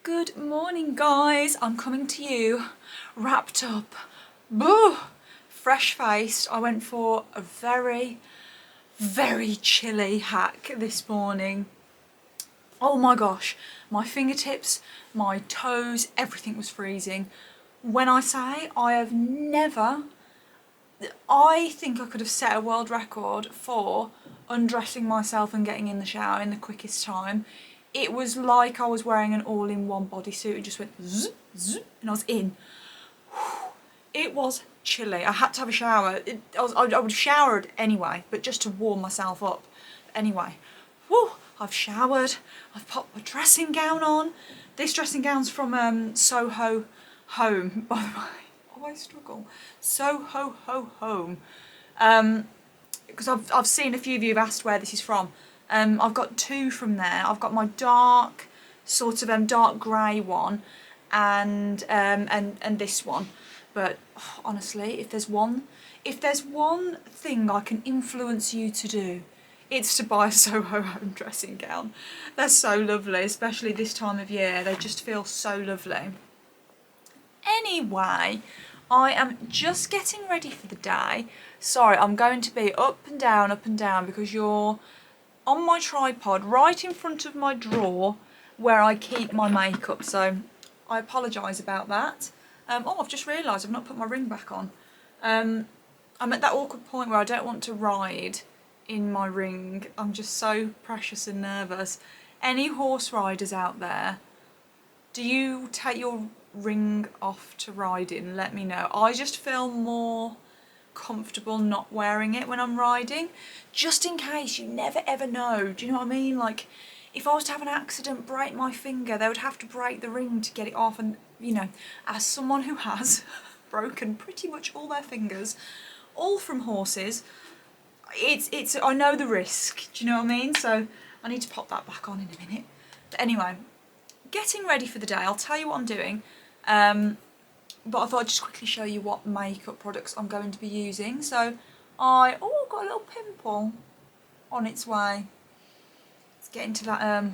Good morning, guys. I'm coming to you wrapped up, boo, fresh-faced. I went for a very chilly hack this morning. Oh my gosh, my fingertips, my toes, everything was freezing. When I say I think I could have set a world record for undressing myself and getting in the shower in the quickest time. It was like I was wearing an all-in-one bodysuit. It just went zzz, zzz, and I was in. It was chilly. I had to have a shower. I would have showered anyway, but just to warm myself up. Anyway, whew, I've showered. I've popped my dressing gown on. This dressing gown's from Soho Home, by the way. Oh, I struggle. Soho Home. Because I've seen a few of you have asked where this is from. I've got two from there. I've got my dark, sort of dark grey one, and this one. But honestly, if there's one thing I can influence you to do, it's to buy a Soho Home dressing gown. They're so lovely, especially this time of year. They just feel so lovely. Anyway, I am just getting ready for the day. Sorry, I'm going to be up and down because you're on my tripod right in front of my drawer where I keep my makeup, so I apologise about that. Oh, I've just realised I've not put my ring back on. I'm at that awkward point where I don't want to ride in my ring. I'm just so precious and nervous. Any horse riders out there, do you take your ring off to ride in? Let me know. I just feel more comfortable not wearing it when I'm riding, just in case. You never ever know, do you know what I mean? Like, if I was to have an accident, break my finger, they would have to break the ring to get it off, and you know, as someone who has broken pretty much all their fingers, all from horses, it's I know the risk, do you know what I mean? So I need to pop that back on in a minute. But anyway, getting ready for the day. I'll tell you what I'm doing, but I thought I'd just quickly show you what makeup products I'm going to be using. So I've got a little pimple on its way. It's getting to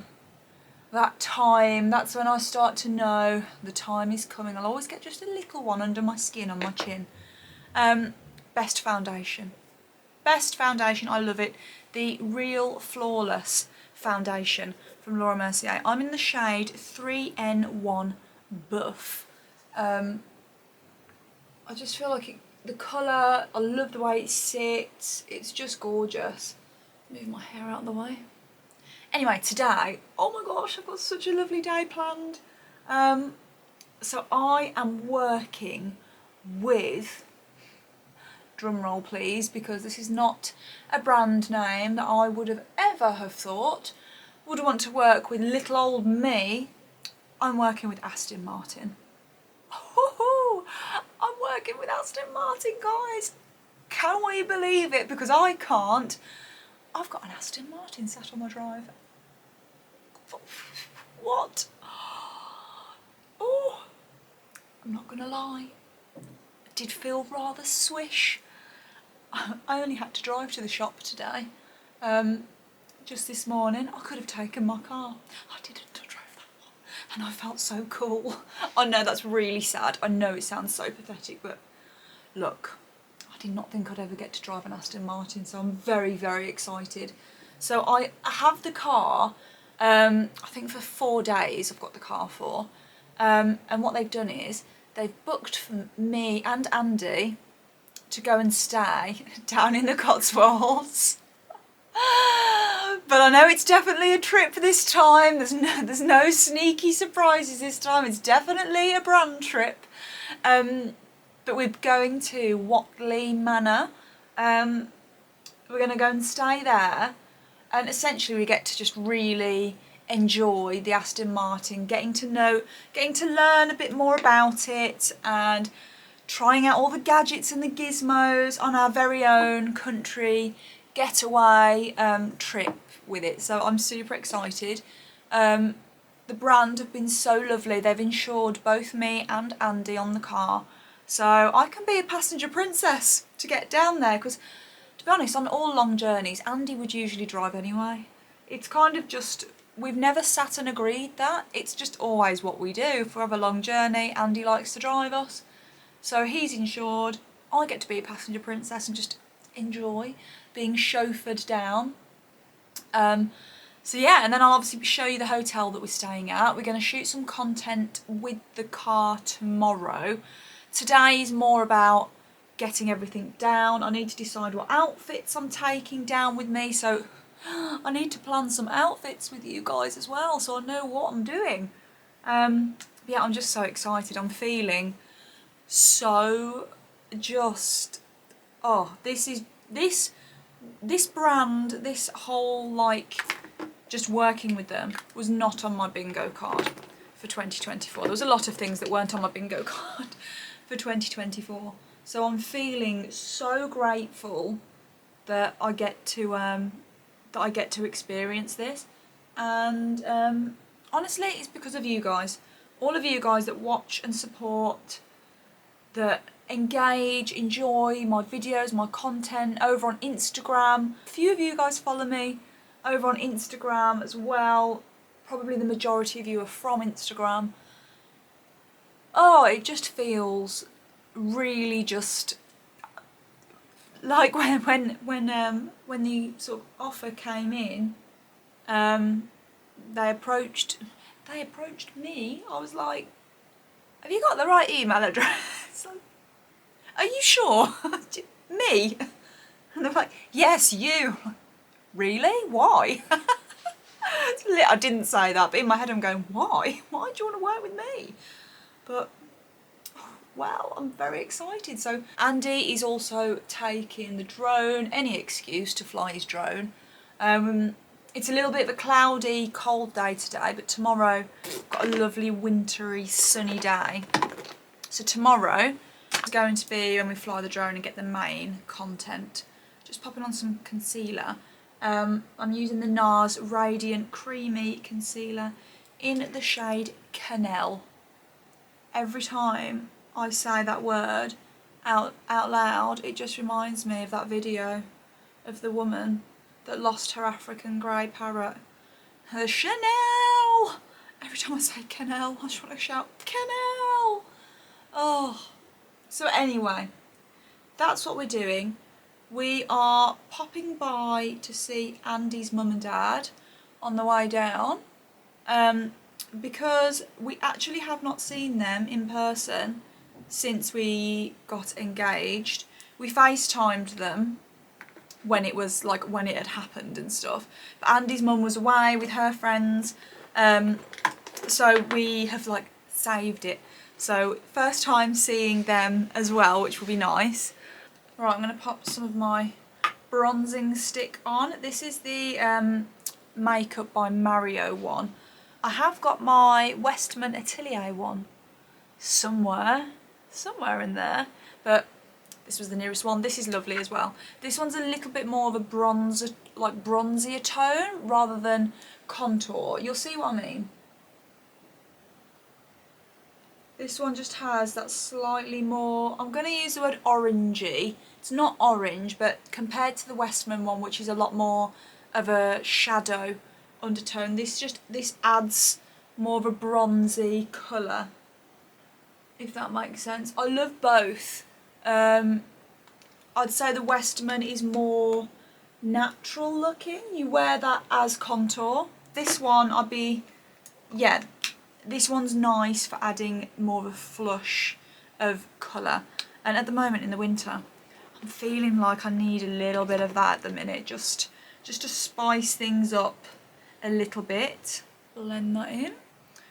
that time. That's when I start to know the time is coming. I'll always get just a little one under my skin, on my chin. Best foundation. I love it. The Real Flawless foundation from Laura Mercier. I'm in the shade 3N1 Buff. I just feel like the colour, I love the way it sits, it's just gorgeous. Move my hair out of the way. Anyway, today, oh my gosh, I've got such a lovely day planned. So I am working with, drum roll please, because this is not a brand name that I would have ever have thought would want to work with little old me. I'm working with Aston Martin. I'm working with Aston Martin, guys. Can we believe it? Because I can't. I've got an Aston Martin sat on my drive. What? Oh, I'm not gonna lie. It did feel rather swish. I only had to drive to the shop today. Just this morning. I could have taken my car. I didn't. And I felt so cool. I know that's really sad. I know it sounds so pathetic, but look, I did not think I'd ever get to drive an Aston Martin, so I'm very excited. So I have the car, I think for 4 days I've got the car for, and what they've done is they've booked for me and Andy to go and stay down in the Cotswolds. But I know it's definitely a trip this time. There's no sneaky surprises this time. It's definitely a brand trip. But we're going to Watley Manor. We're going to go and stay there, and essentially we get to just really enjoy the Aston Martin, getting to learn a bit more about it, and trying out all the gadgets and the gizmos on our very own country getaway trip with it. So I'm super excited. The brand have been so lovely. They've insured both me and Andy on the car, so I can be a passenger princess to get down there, because to be honest, on all long journeys Andy would usually drive anyway. It's kind of just we've never sat and agreed that. It's just always what we do. If we have a long journey, Andy likes to drive us. So he's insured. I get to be a passenger princess and just enjoy being chauffeured down. So yeah, and then I'll obviously show you the hotel that we're staying at. We're going to shoot some content with the car tomorrow. Today is more about getting everything down. I need to decide what outfits I'm taking down with me, so I need to plan some outfits with you guys as well, so I know what I'm doing. Yeah, I'm just so excited. I'm feeling so just, oh, this brand, this whole, like, just working with them was not on my bingo card for 2024. There was a lot of things that weren't on my bingo card for 2024. So I'm feeling so grateful that I get to experience this, and honestly, it's because of you guys, all of you guys that watch and support, that engage, enjoy my videos, my content over on Instagram. A few of you guys follow me over on Instagram as well. Probably the majority of you are from Instagram. Oh, it just feels really just like when the sort of offer came in, they approached me. I was like, have you got the right email address? Are you sure? Me? And they're like, yes, you. Really? Why? I didn't say that, but in my head I'm going, why? Why do you want to work with me? But, well, I'm very excited. So Andy is also taking the drone, any excuse to fly his drone. It's a little bit of a cloudy, cold day today, but tomorrow we've got a lovely wintry, sunny day. So tomorrow is going to be when we fly the drone and get the main content. Just popping on some concealer. I'm using the NARS Radiant Creamy Concealer in the shade Canel. Every time I say that word out loud, it just reminds me of that video of the woman that lost her African grey parrot. Her Chanel! Every time I say Canel, I just want to shout, Canel! Oh. So anyway, that's what we're doing. We are popping by to see Andy's mum and dad on the way down, because we actually have not seen them in person since we got engaged. We FaceTimed them when it was like when it had happened and stuff, but Andy's mum was away with her friends, so we have like saved it. So first time seeing them as well, which will be nice. Right, I'm going to pop some of my bronzing stick on. This is the Makeup by Mario one. I have got my Westman Atelier one somewhere in there, but this was the nearest one. This is lovely as well. This one's a little bit more of a bronzer, like bronzier tone rather than contour. You'll see what I mean. This one just has that slightly more, I'm going to use the word orangey. It's not orange, but compared to the Westman one, which is a lot more of a shadow undertone, this adds more of a bronzy colour, if that makes sense. I love both. I'd say the Westman is more natural looking. You wear that as contour. This one, this one's nice for adding more of a flush of colour. And at the moment in the winter, I'm feeling like I need a little bit of that at the minute, just to spice things up a little bit. Blend that in.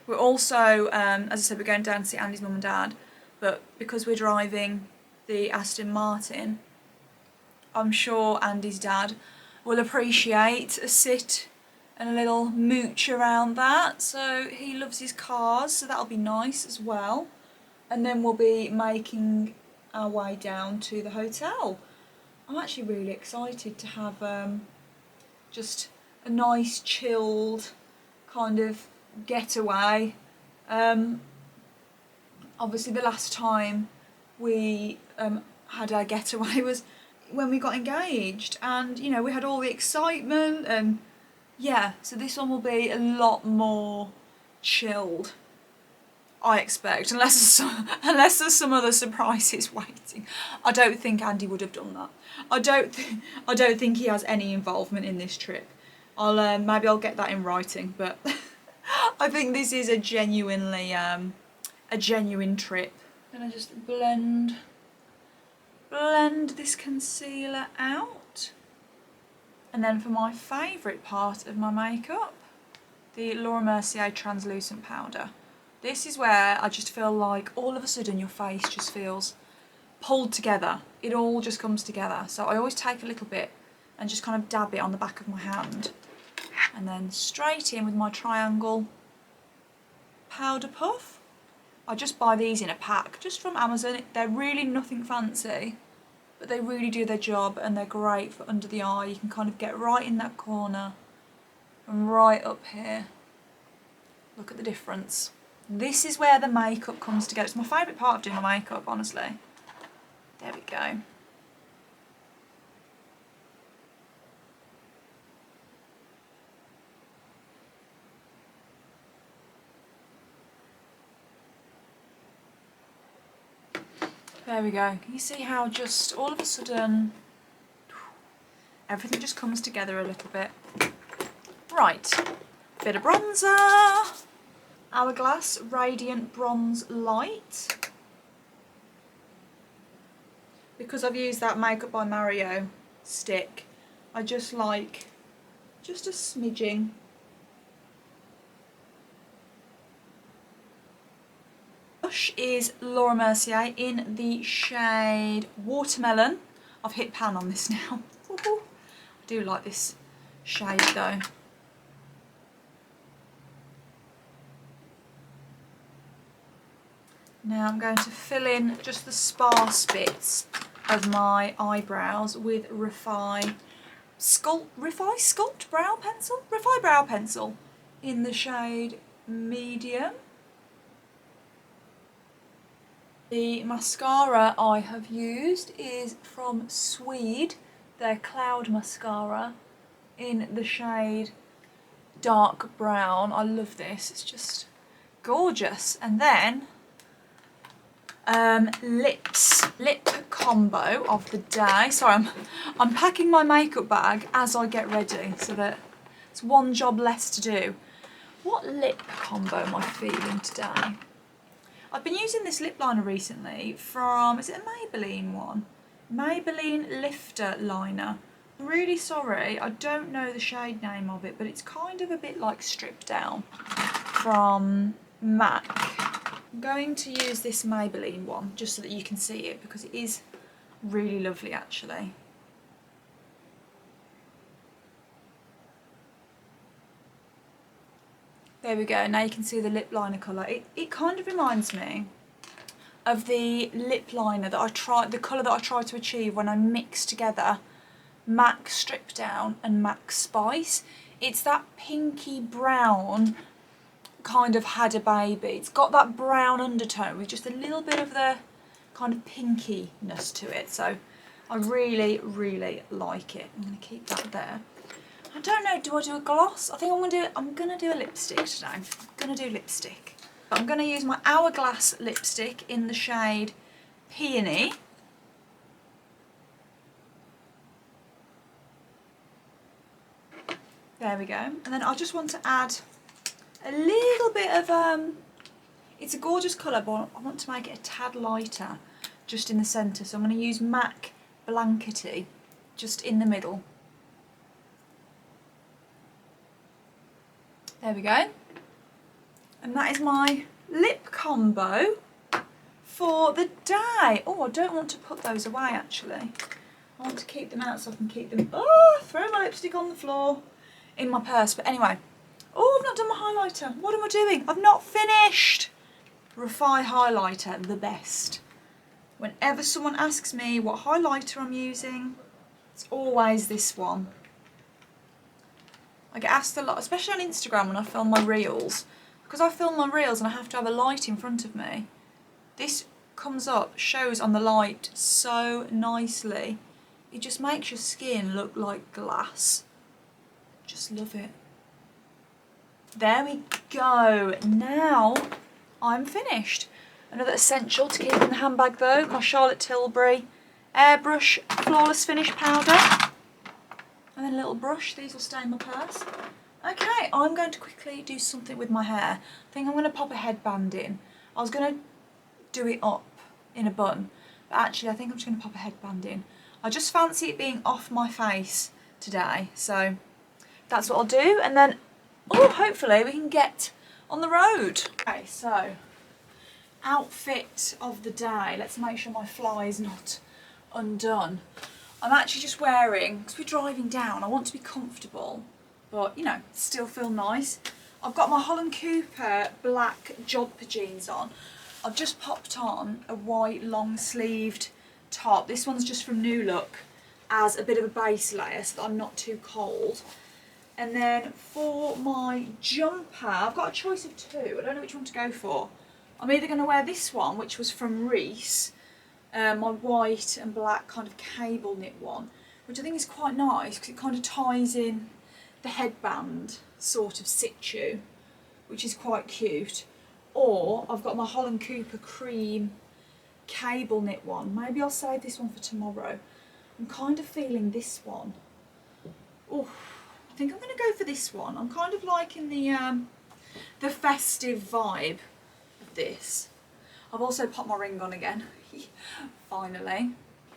We're also, as I said, we're going down to see Andy's mum and dad, but because we're driving the Aston Martin, I'm sure Andy's dad will appreciate a sit and a little mooch around that. So he loves his cars, so that'll be nice as well. And then we'll be making our way down to the hotel. I'm actually really excited to have just a nice chilled kind of getaway. Obviously the last time we had our getaway was when we got engaged, and you know, we had all the excitement and Yeah, so this one will be a lot more chilled, I expect, unless there's some other surprises waiting. I don't think Andy would have done that. I don't think he has any involvement in this trip. Maybe I'll get that in writing, but I think this is a genuine trip. I'm gonna just blend this concealer out. And then for my favourite part of my makeup, the Laura Mercier translucent powder. This is where I just feel like all of a sudden your face just feels pulled together. It all just comes together. So I always take a little bit and just kind of dab it on the back of my hand. And then straight in with my triangle powder puff. I just buy these in a pack, just from Amazon. They're really nothing fancy, but they really do their job and they're great for under the eye. You can kind of get right in that corner and right up here. Look at the difference. This is where the makeup comes together. It's my favourite part of doing my makeup, honestly. There we go. There we go. Can you see how just all of a sudden everything just comes together a little bit? Right, bit of bronzer. Hourglass Radiant Bronze Light. Because I've used that Makeup by Mario stick, I just like just a smidging. Blush is Laura Mercier in the shade Watermelon. I've hit pan on this now. I do like this shade though. Now I'm going to fill in just the sparse bits of my eyebrows with Refi Sculpt Brow Pencil in the shade Medium. The mascara I have used is from Swede, their Cloud Mascara in the shade Dark Brown. I love this, it's just gorgeous. And then lip combo of the day. Sorry, I'm packing my makeup bag as I get ready so that it's one job less to do. What lip combo am I feeling today? I've been using this lip liner recently from, is it a Maybelline one? Maybelline Lifter Liner. I'm really sorry, I don't know the shade name of it, but it's kind of a bit like Stripped Down from MAC. I'm going to use this Maybelline one just so that you can see it because it is really lovely actually. There we go, now you can see the lip liner colour. It kind of reminds me of the lip liner that the colour that I tried to achieve when I mixed together MAC Strip Down and MAC Spice. It's that pinky brown kind of had a baby. It's got that brown undertone with just a little bit of the kind of pinkiness to it. So I really, really like it. I'm going to keep that there. I don't know, do I do a gloss? I think I'm gonna do a lipstick today. I'm gonna do lipstick. I'm gonna use my Hourglass lipstick in the shade Peony. There we go. And then I just want to add a little bit of, it's a gorgeous colour, but I want to make it a tad lighter just in the centre. So I'm going to use MAC Blankety just in the middle. There we go. And that is my lip combo for the day. Oh, I don't want to put those away actually. I want to keep them out so I can keep them, throw my lipstick on the floor in my purse. But anyway, I've not done my highlighter. What am I doing? I've not finished. Refi highlighter, the best. Whenever someone asks me what highlighter I'm using, it's always this one. I get asked a lot, especially on Instagram when I film my reels. Because I film my reels and I have to have a light in front of me. This comes up, shows on the light so nicely. It just makes your skin look like glass. Just love it. There we go. Now I'm finished. Another essential to keep in the handbag though, my Charlotte Tilbury airbrush flawless finish powder. And then a little brush, these will stay in my purse. Okay, I'm going to quickly do something with my hair. I think I'm going to pop a headband in. I was going to do it up in a bun, but actually I think I'm just going to pop a headband in. I just fancy it being off my face today, so that's what I'll do, and then hopefully we can get on the road. Okay, so outfit of the day. Let's make sure my fly is not undone. I'm actually just wearing, because we're driving down, I want to be comfortable, but you know, still feel nice. I've got my Holland Cooper black jodhpur jeans on. I've just popped on a white long sleeved top. This one's just from New Look as a bit of a base layer so that I'm not too cold. And then for my jumper, I've got a choice of two. I don't know which one to go for. I'm either going to wear this one, which was from Reese, my white and black kind of cable knit one, which I think is quite nice because it kind of ties in the headband sort of situ, which is quite cute. Or I've got my Holland Cooper cream cable knit one. Maybe I'll save this one for tomorrow. I'm kind of feeling this one. Oh, I think I'm going to go for this one. I'm kind of liking the festive vibe of this. I've also popped my ring on again. Finally.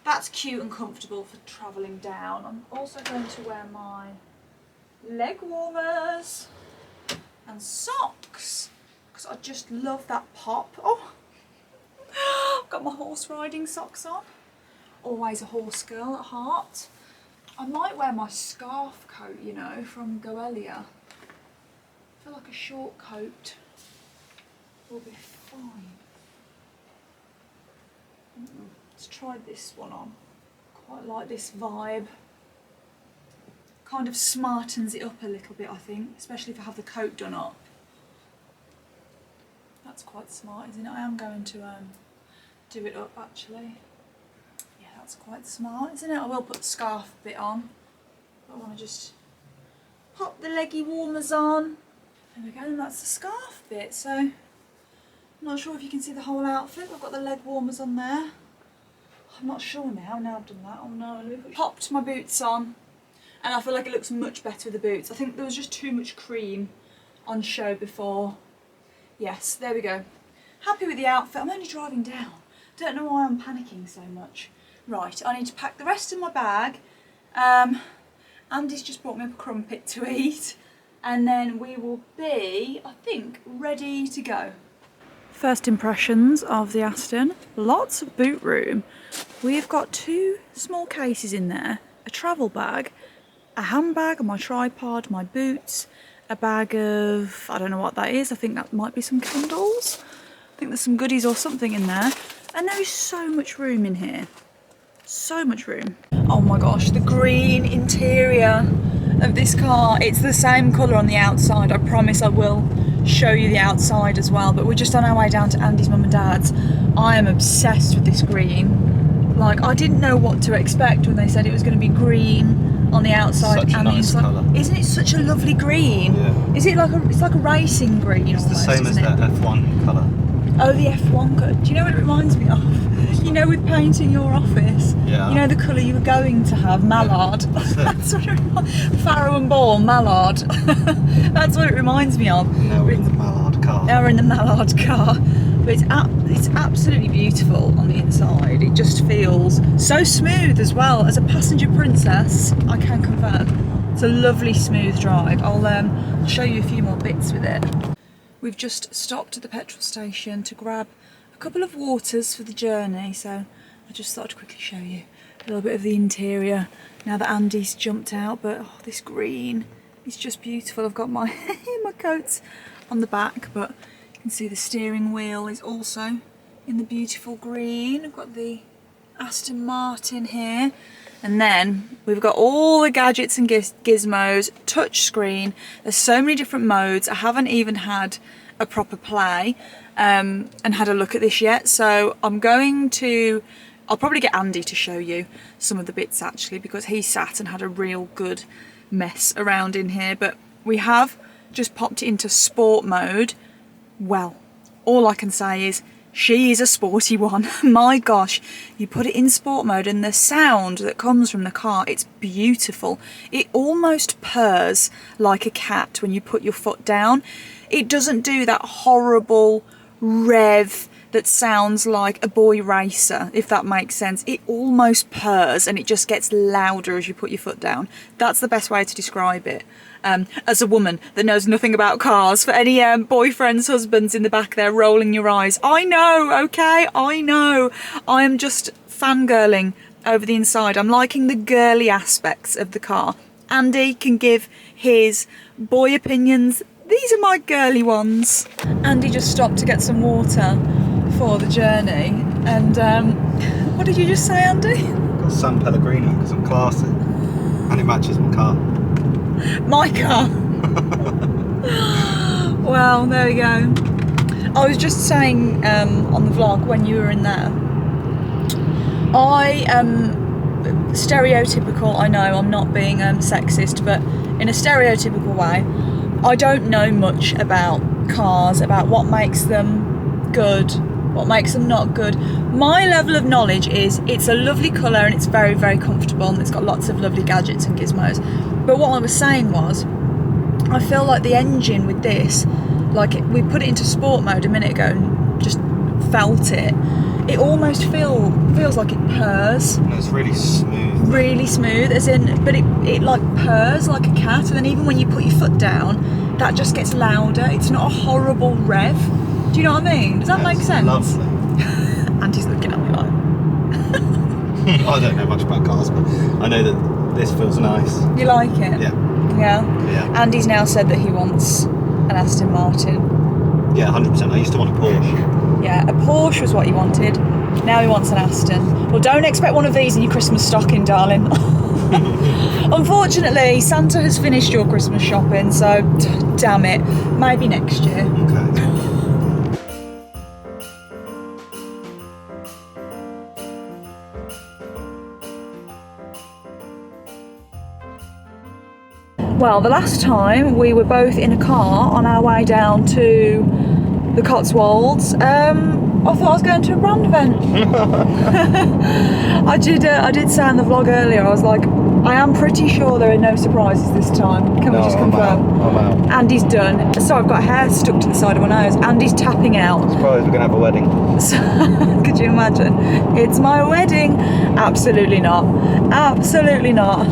That's cute and comfortable for travelling down. I'm also going to wear my leg warmers and socks because I just love that pop. Oh, I've got my horse riding socks on. Always a horse girl at heart. I might wear my scarf coat, you know, from Goelia. I feel like a short coat will be fine. Let's try this one on. Quite like this vibe. Kind of smartens it up a little bit, I think, especially if I have the coat done up. That's quite smart, isn't it? I am going to do it up actually. Yeah, that's quite smart, isn't it? I will put the scarf bit on. But I want to just pop the leggy warmers on. There we go, and that's the scarf bit. So I'm not sure if you can see the whole outfit. I've got the leg warmers on there. I'm not sure now I've done that. Oh no, popped my boots on. And I feel like it looks much better with the boots. I think there was just too much cream on show before. Yes, there we go. Happy with the outfit. I'm only driving down. Don't know why I'm panicking so much. Right, I need to pack the rest of my bag. Andy's just brought me up a crumpet to eat. And then we will be, I think, ready to go. First impressions of the Aston. Lots of boot room. We've got two small cases in there. A travel bag, a handbag, my tripod, my boots, a bag of, I don't know what that is, I think that might be some candles. I think there's some goodies or something in there. And there is so much room in here. So much room. Oh my gosh, the green interior of this car. It's the same colour on the outside. I promise I will show you the outside as well. But we're just on our way down to Andy's mum and dad's. I am obsessed with this green. Like, I didn't know what to expect when they said it was going to be green on the outside such and a nice colour. Isn't it such a lovely green? Yeah. Is it like it's like a racing green? It's almost, the same as that F1 colour. Oh, the F1 colour. Do you know what it reminds me of? You know, with painting your office. Yeah. You know the colour you were going to have, mallard. Yeah, That's what it reminds. Farrow and Ball, mallard. That's what it reminds me of. Now we're in the mallard car. Now we're in the mallard car. But it's absolutely beautiful on the inside. It just feels so smooth as well. As a passenger princess, I can confirm it's a lovely smooth drive. I'll show you a few more bits with it. We've just stopped at the petrol station to grab a couple of waters for the journey, so I just thought I'd quickly show you a little bit of the interior now that Andy's jumped out. But oh, this green is just beautiful. I've got my my coats on the back, but you can see the steering wheel is also in the beautiful green. I've got the Aston Martin here, and then we've got all the gadgets and gizmos, touch screen. There's so many different modes. I haven't even had a proper play and had a look at this yet, so I'll probably get Andy to show you some of the bits actually, because he sat and had a real good mess around in here. But we have just popped it into sport mode. Well, all I can say is she is a sporty one. My gosh, you put it in sport mode and the sound that comes from the car, it's beautiful. It almost purrs like a cat when you put your foot down. It doesn't do that horrible rev that sounds like a boy racer, if that makes sense. It almost purrs and it just gets louder as you put your foot down. That's the best way to describe it. As a woman that knows nothing about cars, for any boyfriends, husbands in the back there rolling your eyes, I know, okay, I know. I am just fangirling over the inside. I'm liking the girly aspects of the car. Andy can give his boy opinions. These are my girly ones. Andy just stopped to get some water for the journey, and what did you just say, Andy? Got San Pellegrino because I'm classy and it matches my car. My car. Well, there we go. I was just saying on the vlog when you were in there, I stereotypical, I know I'm not being sexist, but in a stereotypical way, I don't know much about cars, about what makes them good, what makes them not good. My level of knowledge is it's a lovely colour and it's very, very comfortable and it's got lots of lovely gadgets and gizmos. But what I was saying was, I feel like the engine with this, like we put it into sport mode a minute ago and just felt it. It almost feels like it purrs. And it's really smooth. Really smooth, as in, but it like purrs like a cat, and then even when you put your foot down, that just gets louder. It's not a horrible rev. Do you know what I mean? Does that make sense? Lovely. Andy's looking at me like... I don't know much about cars, but I know that this feels nice. You like it? Yeah. Yeah? Andy's now said that he wants an Aston Martin. Yeah, 100%. I used to want a Porsche. Yeah, a Porsche was what he wanted. Now he wants an Aston. Well, don't expect one of these in your Christmas stocking, darling. Unfortunately, Santa has finished your Christmas shopping, so damn it. Maybe next year. Okay. Well, the last time we were both in a car on our way down to the Cotswolds, I thought I was going to a brand event. I did say in the vlog earlier, I was like, I am pretty sure there are no surprises this time. Can we just confirm? I'm out. Andy's done. So I've got hair stuck to the side of my nose. Andy's tapping out. Surprised we're going to have a wedding. Could you imagine? It's my wedding. Absolutely not. Absolutely not.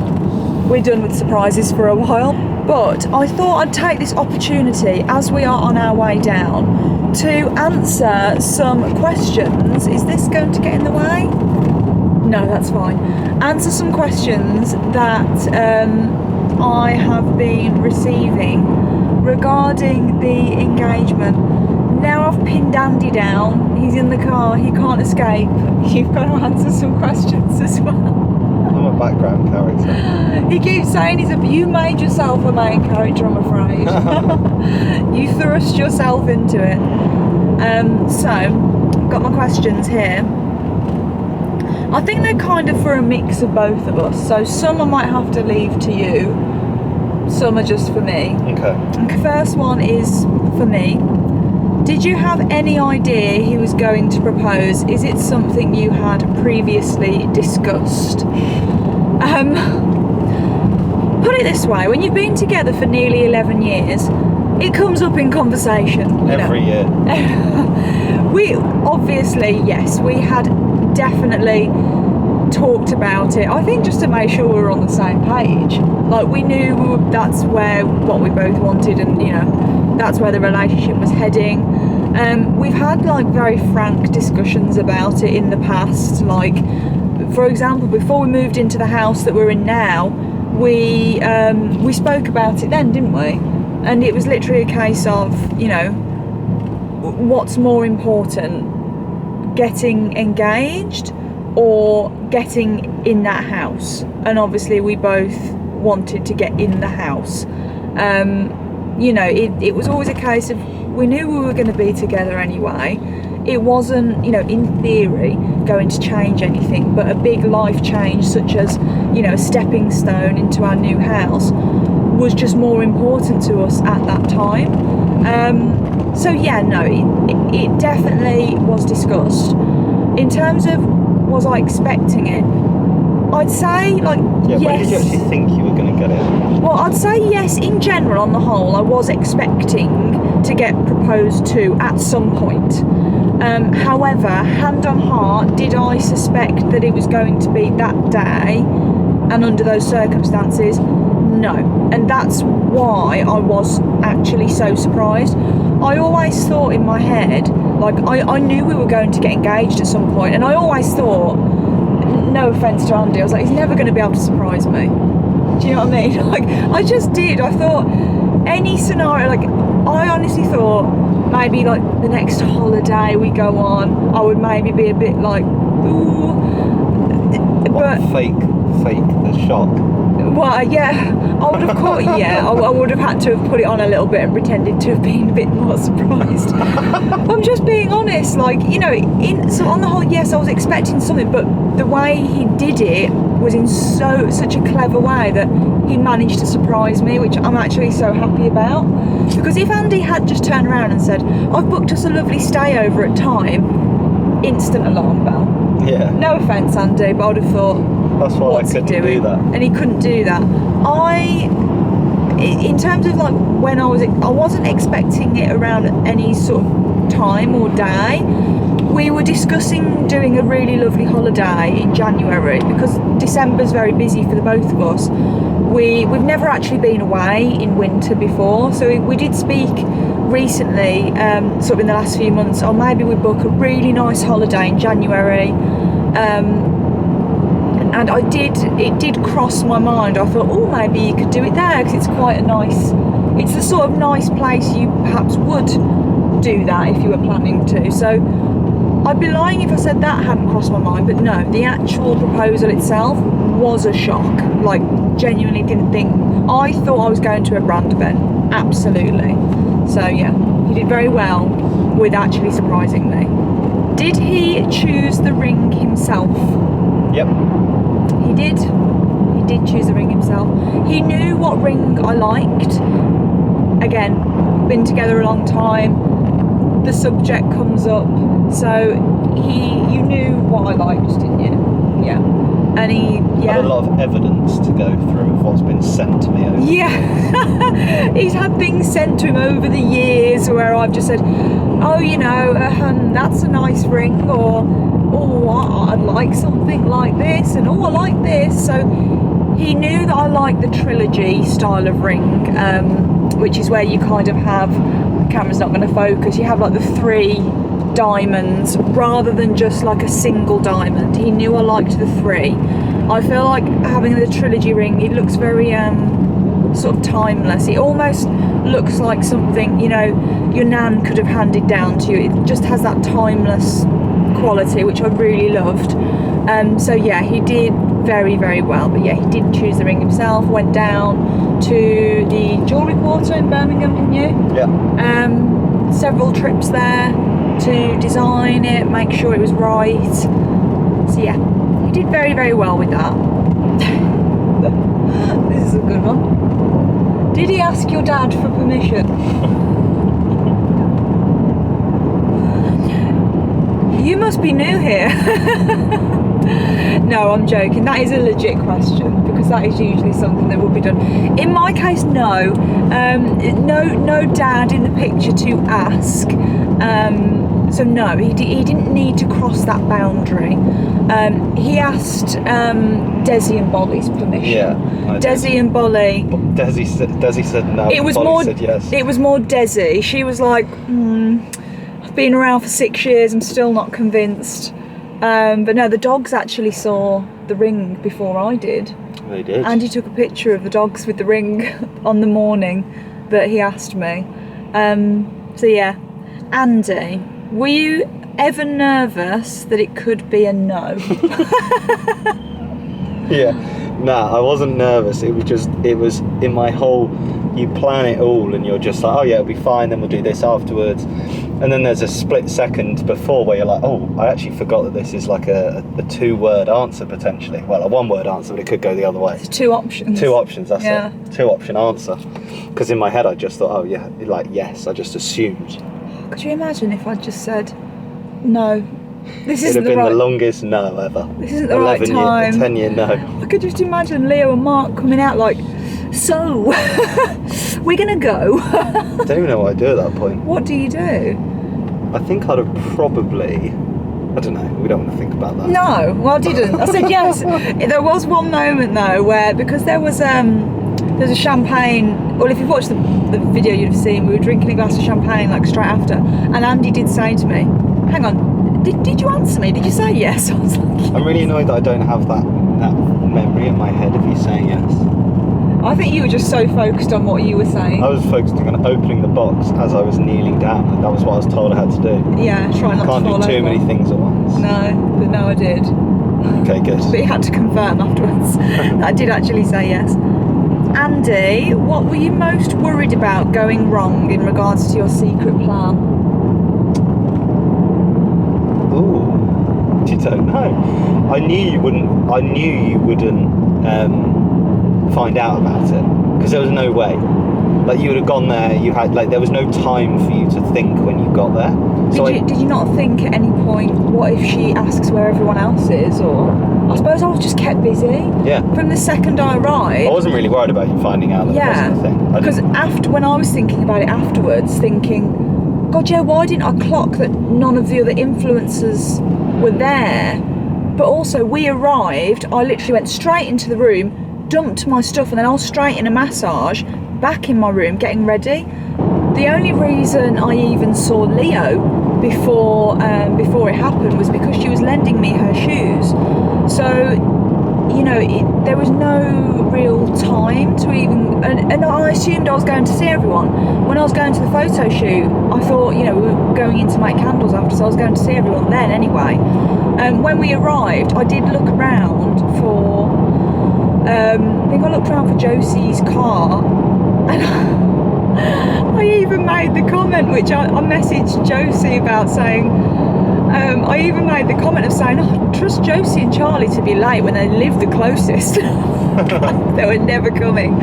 We're done with surprises for a while. But I thought I'd take this opportunity as we are on our way down to answer some questions. Is this going to get in the way? No, that's fine. Answer some questions that I have been receiving regarding the engagement. Now I've pinned Andy down, he's in the car, he can't escape. You've got to answer some questions as well. I'm a background character. He keeps saying you made yourself a main character, I'm afraid. You thrust yourself into it. So, got my questions here. I think they're kind of for a mix of both of us. So some I might have to leave to you, some are just for me. Okay. The first one is for me. Did you have any idea he was going to propose? Is it something you had previously discussed? Put it this way, when you've been together for nearly 11 years, it comes up in conversation. Every year. We obviously, yes, we had definitely talked about it. I think just to make sure we were on the same page. Like we knew that's what we both wanted, and that's where the relationship was heading. We've had like very frank discussions about it in the past. Like, for example, before we moved into the house that we're in now, we spoke about it then, didn't we? And it was literally a case of, what's more important, getting engaged or getting in that house? And obviously we both wanted to get in the house. It was always a case of, we knew we were going to be together anyway. It wasn't, in theory, going to change anything, but a big life change such as, a stepping stone into our new house was just more important to us at that time. So yeah, no, it definitely was discussed. In terms of was I expecting it, I'd say like Yeah, yes. when did you actually think you were going to get it? Well, I'd say yes, in general, on the whole, I was expecting to get proposed to at some point. However, hand on heart, did I suspect that it was going to be that day and under those circumstances? No. And that's why I was actually so surprised. I always thought in my head, like, I knew we were going to get engaged at some point, and I always thought, no offence to Andy, I was like, he's never going to be able to surprise me. Do you know what I mean? Like, I just did. I thought any scenario, like, I honestly thought maybe like the next holiday we go on, I would maybe be a bit like, ooh. What, But fake the shock? well, yeah, I would have caught. Yeah, I would have had to have put it on a little bit and pretended to have been a bit more surprised. I'm just being honest, like, you know. So on the whole, yes, I was expecting something, but the way he did it was in such a clever way that he managed to surprise me, which I'm actually so happy about. Because if Andy had just turned around and said, "I've booked us a lovely stay over at Time," instant alarm bell. Yeah. No offence, Andy, but I would have thought, that's why what's I couldn't do that. And he couldn't do that. In terms of like when I wasn't expecting it around any sort of time or day. We were discussing doing a really lovely holiday in January because December's very busy for the both of us. We've never actually been away in winter before, so we did speak recently, sort of in the last few months, or maybe we book a really nice holiday in January. And it did cross my mind. I thought, oh, maybe you could do it there because it's it's the sort of nice place you perhaps would do that if you were planning to. So I'd be lying if I said that hadn't crossed my mind, but no, the actual proposal itself was a shock. Like, genuinely didn't think. I thought I was going to a brand event, absolutely. So yeah, he did very well with actually surprising me. Did he choose the ring himself? Yep. He did. He did choose the ring himself. He knew what ring I liked. Again, been together a long time. The subject comes up, so you knew what I liked, didn't you? Yeah. And he had a lot of evidence to go through of what's been sent to me over. Yeah. He's had things sent to him over the years where I've just said, oh, you know, that's a nice ring, or oh, I'd like something like this, and oh, I like this. So he knew that I like the trilogy style of ring, which is where you kind of have, the camera's not going to focus, you have like the 3 diamonds rather than just like a single diamond. He knew I liked the 3. I feel like having the trilogy ring, it looks very sort of timeless. It almost looks like something, you know, your nan could have handed down to you. It just has that timeless quality, which I really loved. So yeah, he did very, very well. But yeah, he didn't choose the ring himself. Went down to the jewellery quarter in Birmingham, didn't you? Yeah. Several trips there to design it, make sure it was right. So yeah, he did very, very well with that. This is a good one. Did he ask your dad for permission? You must be new here. No, I'm joking. That is a legit question because that is usually something that would be done. In my case, no. No dad in the picture to ask. So no, he didn't need to cross that boundary. He asked Desi and Bolly's permission. Yeah. Desi and Bolly. Desi said no. Bolly said yes. It was more Desi. She was like, I've been around for 6 years. I'm still not convinced. But no, the dogs actually saw the ring before I did. They did. And he took a picture of the dogs with the ring on the morning that he asked me. So yeah, Andy, were you ever nervous that it could be a no? Yeah, nah, I wasn't nervous. It was in my whole, you plan it all and you're just like, oh yeah, it'll be fine, then we'll do this afterwards. And then there's a split second before where you're like, oh, I actually forgot that this is like a 2-word answer potentially. Well, a 1-word answer, but it could go the other way. It's 2 options. 2 options, that's it. 2-option answer. Because in my head I just thought, oh yeah, like yes, I just assumed. Could you imagine if I'd just said, no, this It'd isn't have the been right... the longest no ever. This isn't the right 11 time. year, 10-year no. I could just imagine Leo and Mark coming out like, so, we're going to go. I don't even know what I'd do at that point. What do you do? I think I'd have probably... I don't know, we don't want to think about that. No, well I didn't. I said yes. There was one moment though where, because there was a champagne, well if you've watched the video you'd have seen, we were drinking a glass of champagne like straight after, and Andy did say to me, hang on, did you answer me? Did you say yes? I was like, I'm really annoyed that I don't have that memory in my head of you saying yes. I think you were just so focused on what you were saying. I was focusing on opening the box as I was kneeling down. That was what I was told I had to do. Yeah, try not to fall over. Can't do too many things at once. No, but no I did. Okay, good. But you had to confirm afterwards. I did actually say yes. Andy, what were you most worried about going wrong in regards to your secret plan? Ooh, you don't know. I knew you wouldn't find out about it, because there was no way. Like you would have gone there. You had there was no time for you to think when you got there. So did you not think at any point, what if she asks where everyone else is? Or I suppose I was just kept busy. Yeah. From the second I arrived. I wasn't really worried about you finding out that it wasn't a thing. Because when I was thinking about it afterwards, thinking, God, yeah, why didn't I clock that none of the other influencers were there? But also, we arrived. I literally went straight into the room, dumped my stuff, and then I was straight in a massage, back in my room, getting ready. The only reason I even saw Leo before it happened was because she was lending me her shoes. So, you know, there was no real time to even... And I assumed I was going to see everyone. When I was going to the photo shoot, I thought, you know, we were going in to make candles after, so I was going to see everyone then anyway. When we arrived, I did look around for... I think I looked around for Josie's car, and I even made the comment, which I messaged Josie about, saying, I even made the comment of saying, oh, I trust Josie and Charlie to be late when they live the closest. They were never coming.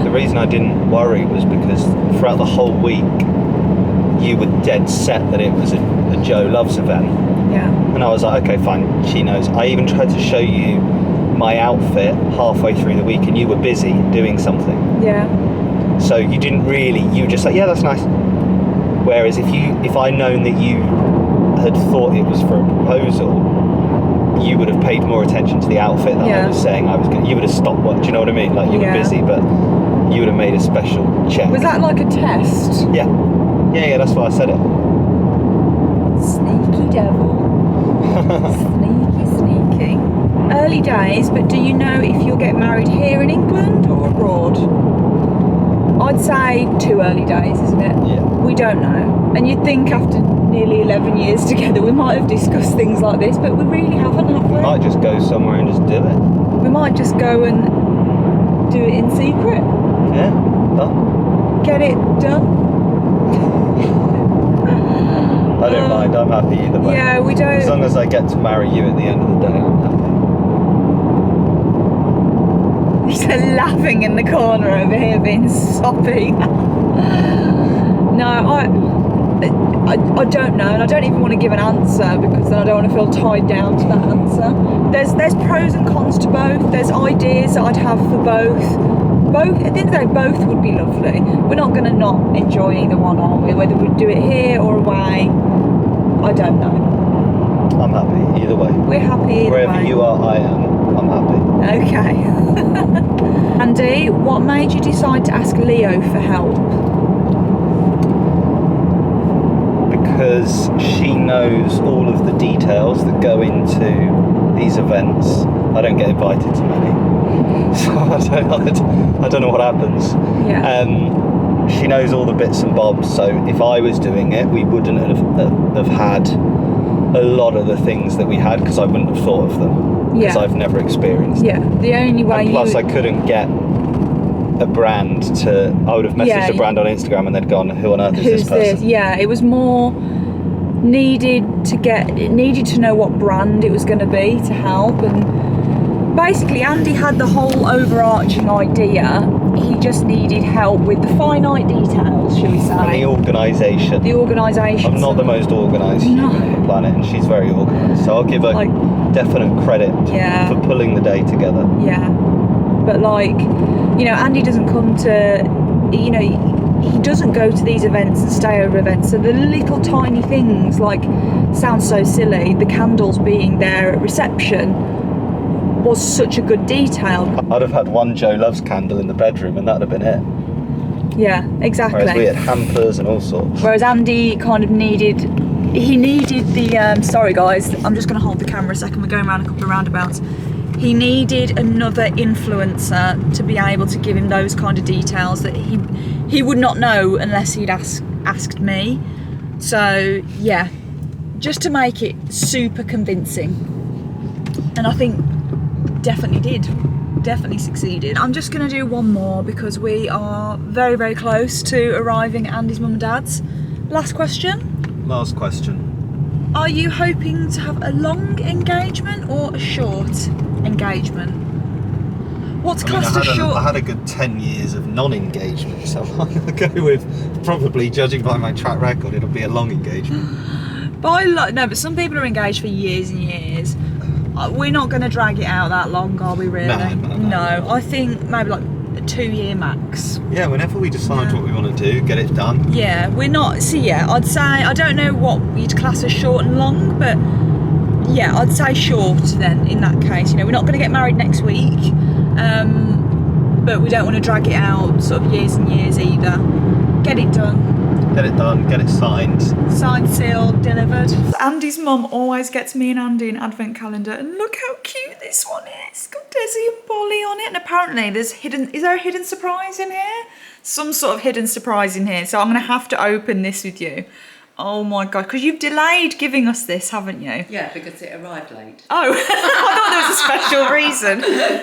The reason I didn't worry was because throughout the whole week, you were dead set that it was a Joe Loves event. Yeah. And I was like, okay, fine, she knows. I even tried to show you my outfit halfway through the week, and you were busy doing something. Yeah. So you didn't really, you were just like, yeah, that's nice. Whereas if I'd known that you had thought it was for a proposal, you would have paid more attention to the outfit that I was saying I was going to, you would have stopped work, do you know what I mean? Like you were busy, but you would have made a special check. Was that like a test? Yeah. Yeah, that's why I said it. Sneaky devil. Sneaky. Early days, but do you know if you'll get married here in England or abroad? I'd say too early days, isn't it? Yeah. We don't know. And you'd think after nearly 11 years together we might have discussed things like this, but we really haven't, have we? We might just go somewhere and just do it. We might just go and do it in secret. Yeah, done. Get it done. I don't mind, I'm happy either way. Yeah, we don't... As long as I get to marry you at the end of the day, I'm happy. He's laughing in the corner over here, being soppy. No, I don't know, and I don't even want to give an answer, because then I don't want to feel tied down to that answer. There's pros and cons to both. There's ideas that I'd have for both. Both, at the end of the day, both would be lovely. We're not going to not enjoy either one, are we? Whether we do it here or away, I don't know. I'm happy either way. We're happy either way. Wherever you are, I am. I'm happy. Okay. Andy, what made you decide to ask Leo for help? Because she knows all of the details that go into these events. I don't get invited to many, so I don't know what happens. Yeah. She knows all the bits and bobs, so if I was doing it, we wouldn't have had a lot of the things that we had, because I wouldn't have thought of them, because I've never experienced them. Yeah, the only way and plus I couldn't get a brand to... I would have messaged a brand on Instagram and they'd gone, who on earth is this person? Yeah, it was more... needed to know what brand it was going to be to help, and basically Andy had the whole overarching idea. He just needed help with the finite details, shall we say? And the organisation. The organisation. I'm not the most organised human on the planet, and she's very organised. So I'll give her definite credit for pulling the day together. Yeah. But Andy doesn't come to, he doesn't go to these events and stay over events. So the little tiny things, sound so silly, the candles being there at reception was such a good detail. I'd have had one Joe Loves candle in the bedroom and that'd have been it. Yeah, exactly. Whereas we had hampers and all sorts. Whereas Andy kind of needed the, sorry guys, I'm just going to hold the camera a second, we're going around a couple of roundabouts. He needed another influencer to be able to give him those kind of details that he would not know unless he'd asked me. So yeah, just to make it super convincing. And I think definitely succeeded. I'm just going to do one more because we are very, very close to arriving at Andy's mum and dad's. Last question. Last question. Are you hoping to have a long engagement or a short engagement? What's classed as short? I had a good 10 years of non-engagement, so I'm going to go with, probably judging by my track record, it'll be a long engagement. No, but some people are engaged for years and years. We're not going to drag it out that long, are we really? No, I think maybe a 2-year max. Yeah, whenever we decide what we want to do, get it done. Yeah, we're not, I'd say, I don't know what you'd class as short and long, but yeah, I'd say short then in that case. We're not going to get married next week, but we don't want to drag it out sort of years and years either. Get it done. Get it done, get it signed. Signed, sealed, delivered. Andy's mum always gets me and Andy an advent calendar, and look how cute this one is. It's got Desi and Bolly on it, and apparently is there a hidden surprise in here? Some sort of hidden surprise in here, so I'm going to have to open this with you. Oh my God, because you've delayed giving us this, haven't you? Yeah, because it arrived late. Oh, I thought there was a special reason.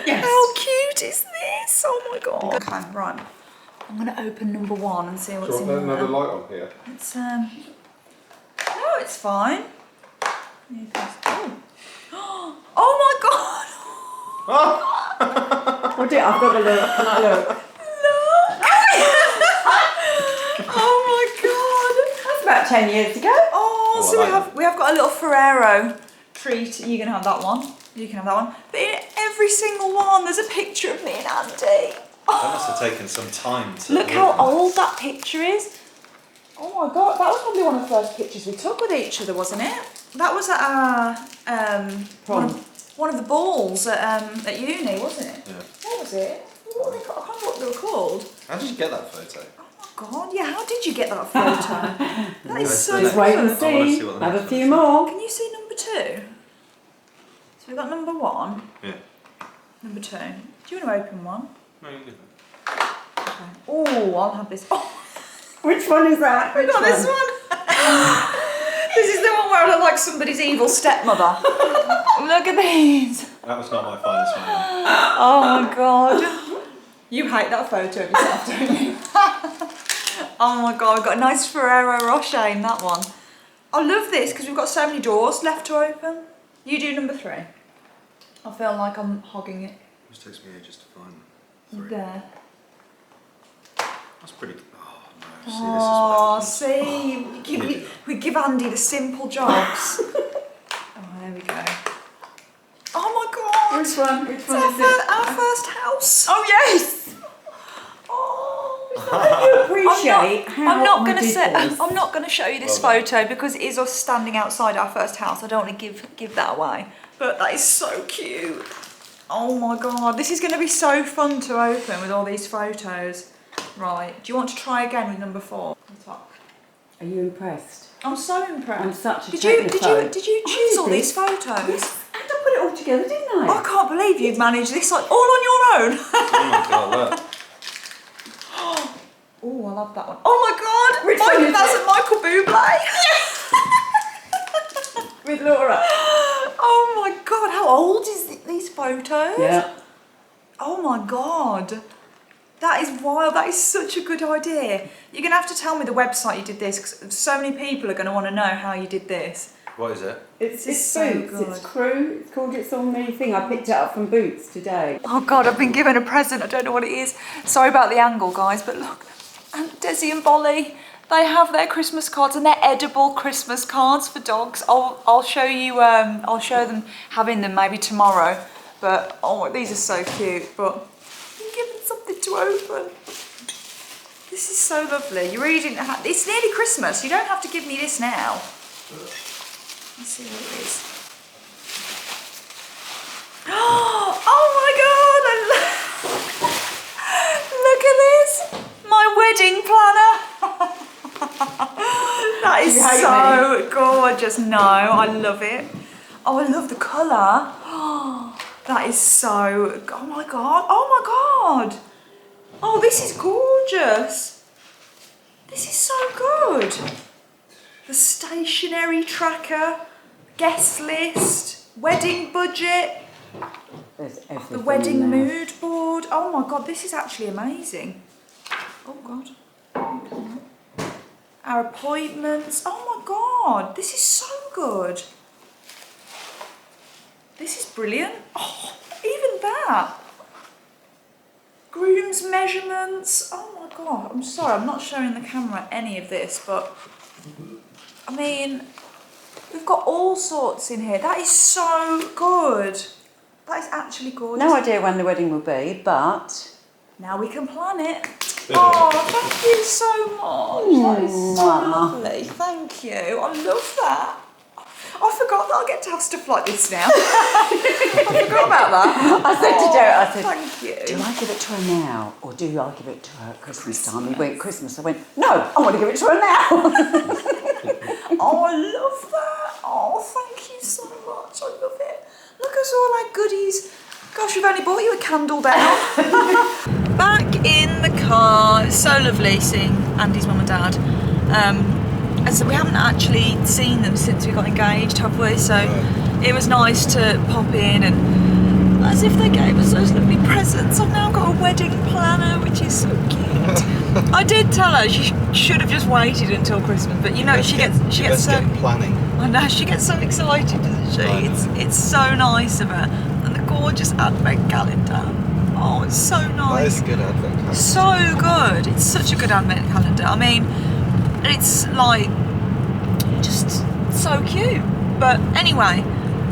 Yes. How cute is this? Oh my God. Okay, right. I'm going to open number 1 and see what's in there. Another light on here? It's, no, it's fine. Oh my God! Oh dear, I've got to look. Can I look? Look! Oh my God! That's about 10 years ago. Oh, so we have got a little Ferrero treat. You can have that one. You can have that one. But in every single one, there's a picture of me and Andy. That must have taken some time to... Look how old that picture is. Oh my God, that was probably one of the first pictures we took with each other, wasn't it? That was at our one of the balls at uni, wasn't it? Yeah. What was it? What were they called? I can't remember what they were called. How did you get that photo? Oh my God, yeah, how did you get that photo? That is so Just wait and good. see. what the Have a next few one is. more. Can you see number 2? So we've got number 1, Yeah. number 2. Do you want to open one? No, you didn't. Okay. Oh, I'll have this. Oh. Which one is that? We got this one. This is the one where I look like somebody's evil stepmother. Look at these. That was not my finest moment. Oh my God. You hate that photo of yourself, don't you? Oh my God, we've got a nice Ferrero Rocher in that one. I love this because we've got so many doors left to open. You do number 3. I feel like I'm hogging it. It just takes me ages to find 3. There. That's pretty... Oh, no. See, we give Andy the simple jobs. Oh, there we go. Oh my God! Which one? Which one is it? Our first house. Oh yes. Oh, is that You appreciate how I'm not I going to did say. this. I'm not going to show you this photo because it is us standing outside our first house. I don't want to give that away. But that is so cute. Oh my God, this is going to be so fun to open with all these photos. Right, do you want to try again with number 4? On top. Are you impressed? I'm so impressed. I'm such a Did technophobe. you choose all did. these photos? Yes, and I put it all together, didn't I? I can't believe you've managed this all on your own. Oh my God, look. Oh, I love that one. Oh my God, Which one is that's it? a Michael Bublé. With Laura. Oh my God, how old is these photos? Yeah. Oh my God. That is wild. That is such a good idea. You're going to have to tell me the website you did this, because so many people are going to want to know how you did this. What is it? It's so Boots. good. It's Crew. It's called It's On Me thing. I picked it up from Boots today. Oh God, I've been given a present. I don't know what it is. Sorry about the angle, guys, but look, Aunt Desi and Bolly, they have their Christmas cards, and they're edible Christmas cards for dogs. I'll show you. I'll show them having them maybe tomorrow. But oh, these are so cute. But I'm given something to open. This is so lovely. You really didn't have. It's nearly Christmas. You don't have to give me this now. Let's see what it is. Oh my God! Look at this! My wedding planner! That is so gorgeous. No, I love it. Oh, I love the colour. That is so... Oh my God. Oh my God. Oh, this is gorgeous. This is so good. The stationery tracker, guest list, wedding budget, There's everything the wedding there. mood board. Oh my God, this is actually amazing. Oh God. Our appointments. Oh my God, this is so good. This is brilliant. Oh, even that. Groom's measurements. Oh my God, I'm sorry, I'm not showing the camera any of this, but I mean, we've got all sorts in here. That is so good. That is actually gorgeous. No idea when the wedding will be, but Now we can plan it. Oh, thank you so much. That is so lovely. Thank you. I love that. I forgot that I get to have stuff like this now. I forgot about that. I said to Derek, I said, thank you. do I give it to her now or do I give it to her at Christmas time? He went, Christmas. I went, no, I want to give it to her now. Oh, I love that. Oh, thank you so much. I love it. Look at all our goodies. Gosh, we've only bought you a candle down. Back in the car. It's so lovely seeing Andy's mum and dad. And so we haven't actually seen them since we got engaged, have we? So it was nice to pop in, and as if they gave us those lovely presents. I've now got a wedding planner, which is so cute. I did tell her she should have just waited until Christmas, but you know, she gets so planning. I know, she gets so excited, doesn't she? It's so nice of her. And the gorgeous advent calendar. Oh, it's so nice. That is a good advent calendar. So good. It's such a good advent calendar. I mean, it's like just so cute. But anyway,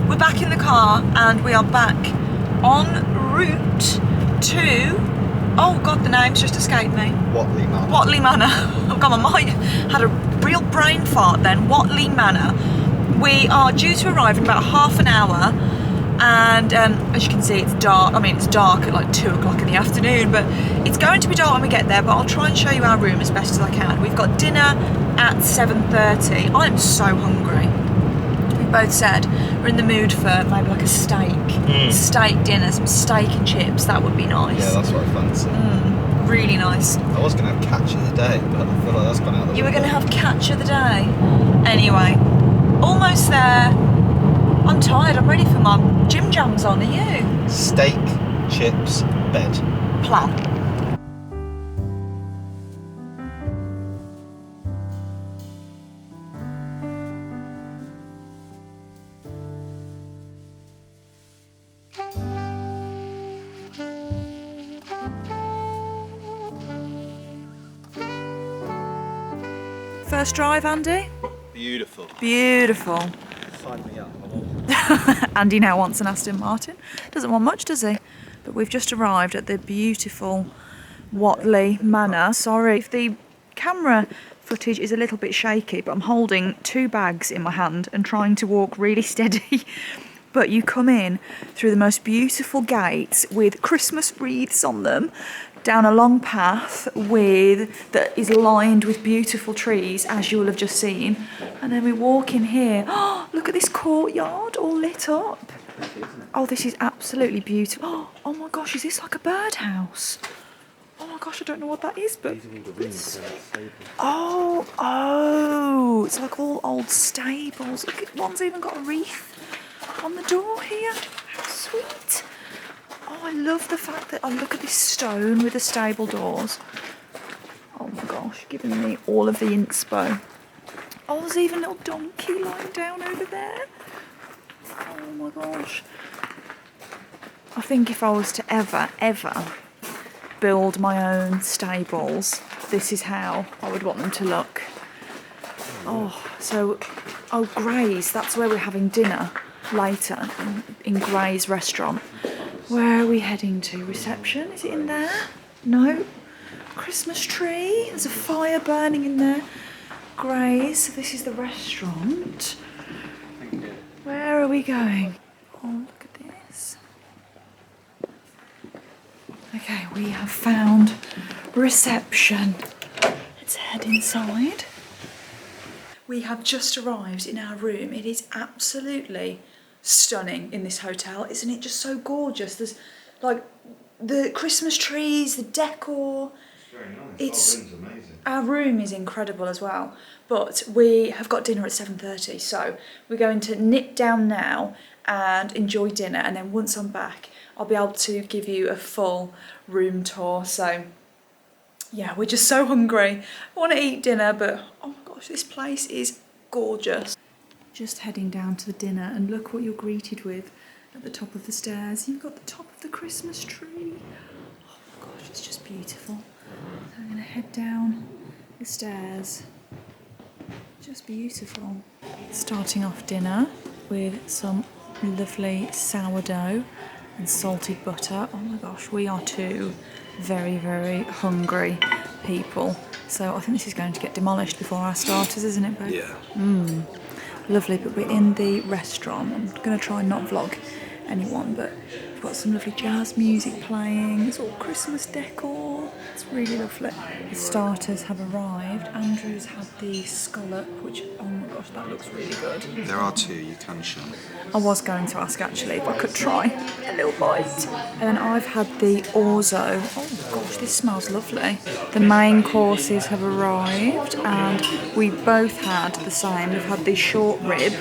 we're back in the car and we are back en route to, oh God, the name's just escaped me. Whatley Manor. Whatley Manor. Oh God, my mind had a real brain fart then. Whatley Manor. We are due to arrive in about half an hour, and as you can see, it's dark. I mean, it's dark at like 2 o'clock in the afternoon, but it's going to be dark when we get there. But I'll try and show you our room as best as I can. We've got dinner at 7:30. I'm so hungry. We both said we're in the mood for maybe like a steak dinner, some steak and chips. That would be nice. Yeah, that's what I fancy. Really nice. I was going to have catch of the day, but I feel like that's gone out the You were window. going to have catch of the day. Anyway, almost there. I'm tired. I'm ready for my gym jams on. Are you? Steak, chips, bed. Plan. First drive, Andy? Beautiful. Beautiful. Sign me up. Andy now wants an Aston Martin. Doesn't want much, does he? But we've just arrived at the beautiful Whatley Manor. Sorry if the camera footage is a little bit shaky, but I'm holding 2 bags in my hand and trying to walk really steady. But you come in through the most beautiful gates with Christmas wreaths on them, down a long path that is lined with beautiful trees, as you will have just seen. And then we walk in here. Oh, look at this courtyard all lit up. Oh, this is absolutely beautiful. Oh my gosh, is this like a birdhouse? Oh my gosh, I don't know what that is, but oh, it's like all old stables. Look, one's even got a wreath on the door here. How sweet. Oh, I love the fact that, oh, look at this stone with the stable doors. Oh my gosh, giving me all of the inspo. Oh, there's even a little donkey lying down over there. Oh my gosh. I think if I was to ever build my own stables, this is how I would want them to look. Oh, so, oh, Gray's, that's where we're having dinner later, in Gray's restaurant. Where are we heading to? Reception? Is it in there? No. Christmas tree? There's a fire burning in there. Gray's, so this is the restaurant. Where are we going? Oh, look at this. Okay, we have found reception. Let's head inside. We have just arrived in our room. It is absolutely stunning in this hotel. Isn't it just so gorgeous? There's like the Christmas trees, the decor. Very nice. It's, our room's amazing. Our room is incredible as well. But we have got dinner at 7:30, so we're going to nip down now and enjoy dinner, and then once I'm back I'll be able to give you a full room tour. So yeah, we're just so hungry. I want to eat dinner, but oh my gosh, this place is gorgeous. Just heading down to the dinner, and look what you're greeted with at the top of the stairs. You've got the top of the Christmas tree. Oh my gosh, it's just beautiful. So I'm going to head down the stairs. Just beautiful. Starting off dinner with some lovely sourdough and salted butter. Oh my gosh, we are two very, very hungry people. So I think this is going to get demolished before our starters, isn't it, babe? Yeah. Lovely, but we're in the restaurant. I'm going to try and not vlog anyone, but we've got some lovely jazz music playing. It's all Christmas decor. It's really lovely. The starters have arrived. Andrew's had the scallop, which, oh my gosh, that looks really good. There are two, you can share. I was going to ask actually if I could try a little bite. And then I've had the orzo. Oh gosh, this smells lovely. The main courses have arrived, and we both had the same. We've had the short rib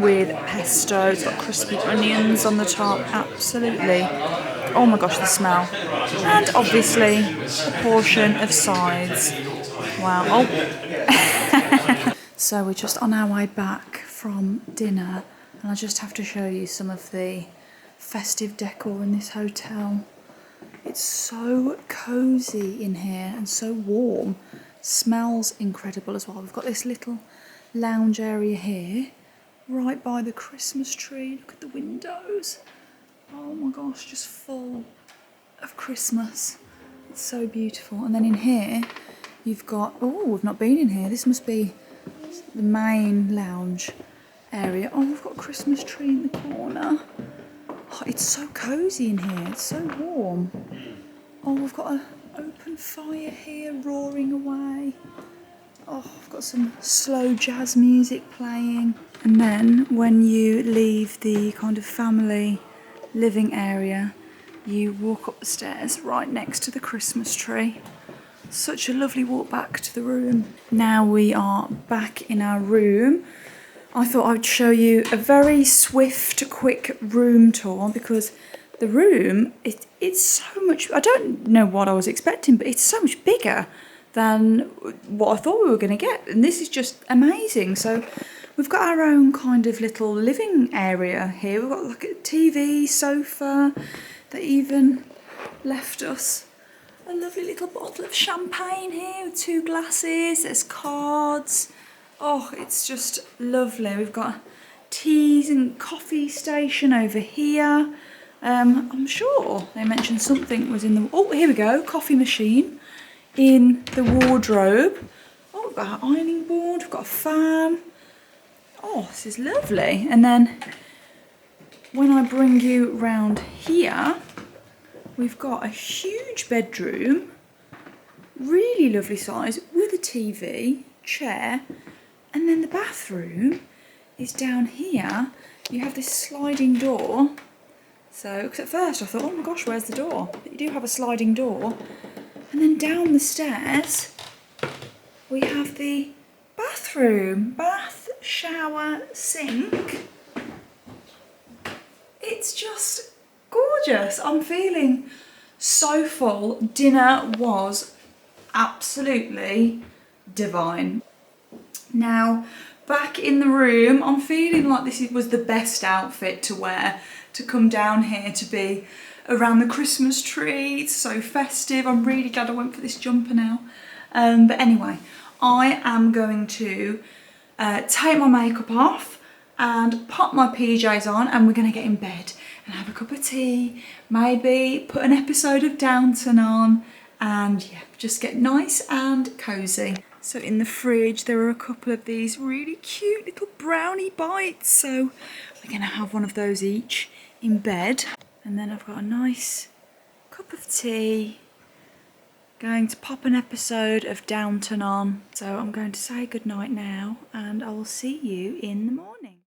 with pesto. It's got crispy onions on the top. Absolutely. Oh my gosh, the smell. And obviously a portion of sides. Wow. Oh. So we're just on our way back from dinner, and I just have to show you some of the festive decor in this hotel. It's so cosy in here and so warm. Smells incredible as well. We've got this little lounge area here, right by the Christmas tree. Look at the windows. Oh my gosh, just full of Christmas. It's so beautiful. And then in here, you've got, oh, we've not been in here. This must be the main lounge area. Oh, we've got a Christmas tree in the corner. Oh, it's so cosy in here. It's so warm. Oh, we've got an open fire here roaring away. Oh, I've got some slow jazz music playing. And then when you leave the kind of family living area, you walk up the stairs right next to the Christmas tree. Such a lovely walk back to the room. Now we are back in our room. I thought I would show you a very swift, quick room tour, because the room, it's so much, I don't know what I was expecting, but it's so much bigger than what I thought we were going to get. And this is just amazing. So we've got our own kind of little living area here. We've got like a TV, sofa. They even left us a lovely little bottle of champagne here with 2 glasses. There's cards. Oh, it's just lovely. We've got teas and coffee station over here. I'm sure they mentioned something was in the... Oh, here we go. Coffee machine in the wardrobe. Oh, we've got our ironing board. We've got a fan. Oh, this is lovely. And then when I bring you round here, we've got a huge bedroom, really lovely size, with a TV, chair, and then the bathroom is down here. You have this sliding door. So, because at first I thought, oh my gosh, where's the door? But you do have a sliding door. And then down the stairs, we have the bathroom. Bath, shower, sink. It's just gorgeous. gorgeous. I'm feeling so full. Dinner was absolutely divine. Now, back in the room, I'm feeling like this was the best outfit to wear to come down here to be around the Christmas tree. It's so festive. I'm really glad I went for this jumper now. But anyway, I am going to take my makeup off and pop my PJs on, and we're going to get in bed and have a cup of tea, maybe put an episode of Downton on, and yeah, just get nice and cosy. So in the fridge there are a couple of these really cute little brownie bites, so we're going to have one of those each in bed. And then I've got a nice cup of tea, going to pop an episode of Downton on. So I'm going to say goodnight now, and I will see you in the morning.